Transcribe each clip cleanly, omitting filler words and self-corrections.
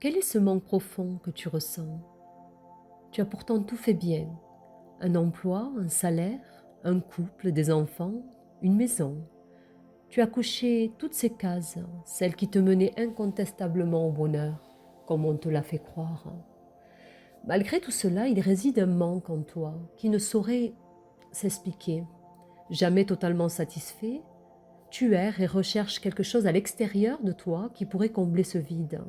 Quel est ce manque profond que tu ressens? Tu as pourtant tout fait bien. Un emploi, un salaire, un couple, des enfants, une maison. Tu as coché toutes ces cases, celles qui te menaient incontestablement au bonheur, comme on te l'a fait croire. Malgré tout cela, il réside un manque en toi qui ne saurait s'expliquer. Jamais totalement satisfait, tu erres et recherches quelque chose à l'extérieur de toi qui pourrait combler ce vide.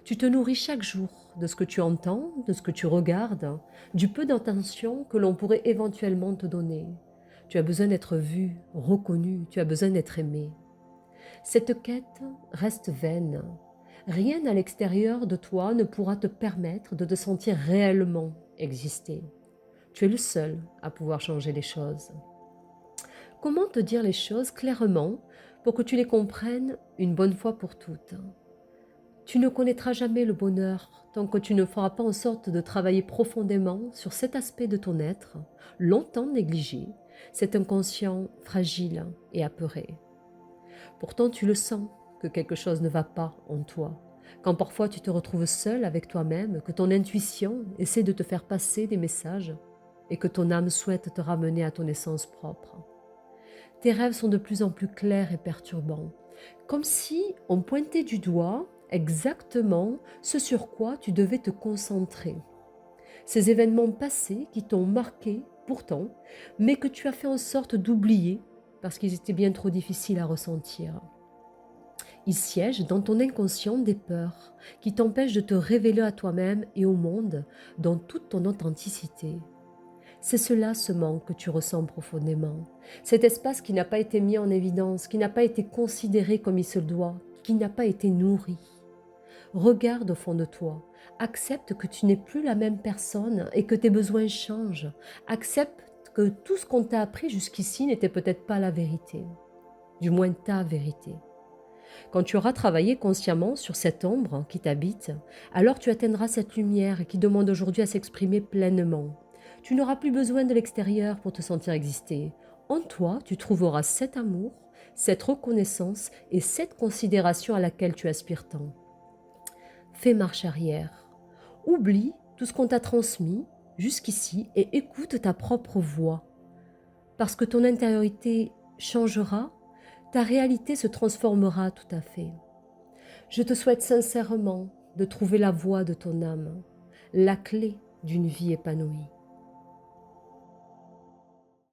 Tu te nourris chaque jour de ce que tu entends, de ce que tu regardes, du peu d'attention que l'on pourrait éventuellement te donner. Tu as besoin d'être vu, reconnu, tu as besoin d'être aimé. Cette quête reste vaine. Rien à l'extérieur de toi ne pourra te permettre de te sentir réellement exister. Tu es le seul à pouvoir changer les choses. Comment te dire les choses clairement pour que tu les comprennes une bonne fois pour toutes? Tu ne connaîtras jamais le bonheur tant que tu ne feras pas en sorte de travailler profondément sur cet aspect de ton être, longtemps négligé, cet inconscient fragile et apeuré. Pourtant, tu le sens que quelque chose ne va pas en toi. Quand parfois tu te retrouves seul avec toi-même, que ton intuition essaie de te faire passer des messages et que ton âme souhaite te ramener à ton essence propre. Tes rêves sont de plus en plus clairs et perturbants, comme si on pointait du doigt exactement ce sur quoi tu devais te concentrer. Ces événements passés qui t'ont marqué pourtant, mais que tu as fait en sorte d'oublier parce qu'ils étaient bien trop difficiles à ressentir. Ils siègent dans ton inconscient des peurs qui t'empêchent de te révéler à toi-même et au monde dans toute ton authenticité. C'est cela ce manque que tu ressens profondément. Cet espace qui n'a pas été mis en évidence, qui n'a pas été considéré comme il se doit, qui n'a pas été nourri. Regarde au fond de toi. Accepte que tu n'es plus la même personne et que tes besoins changent. Accepte que tout ce qu'on t'a appris jusqu'ici n'était peut-être pas la vérité. Du moins ta vérité. Quand tu auras travaillé consciemment sur cette ombre qui t'habite, alors tu atteindras cette lumière qui demande aujourd'hui à s'exprimer pleinement. Tu n'auras plus besoin de l'extérieur pour te sentir exister. En toi, tu trouveras cet amour, cette reconnaissance et cette considération à laquelle tu aspires tant. Fais marche arrière. Oublie tout ce qu'on t'a transmis jusqu'ici et écoute ta propre voix. Parce que ton intériorité changera, ta réalité se transformera tout à fait. Je te souhaite sincèrement de trouver la voie de ton âme, la clé d'une vie épanouie.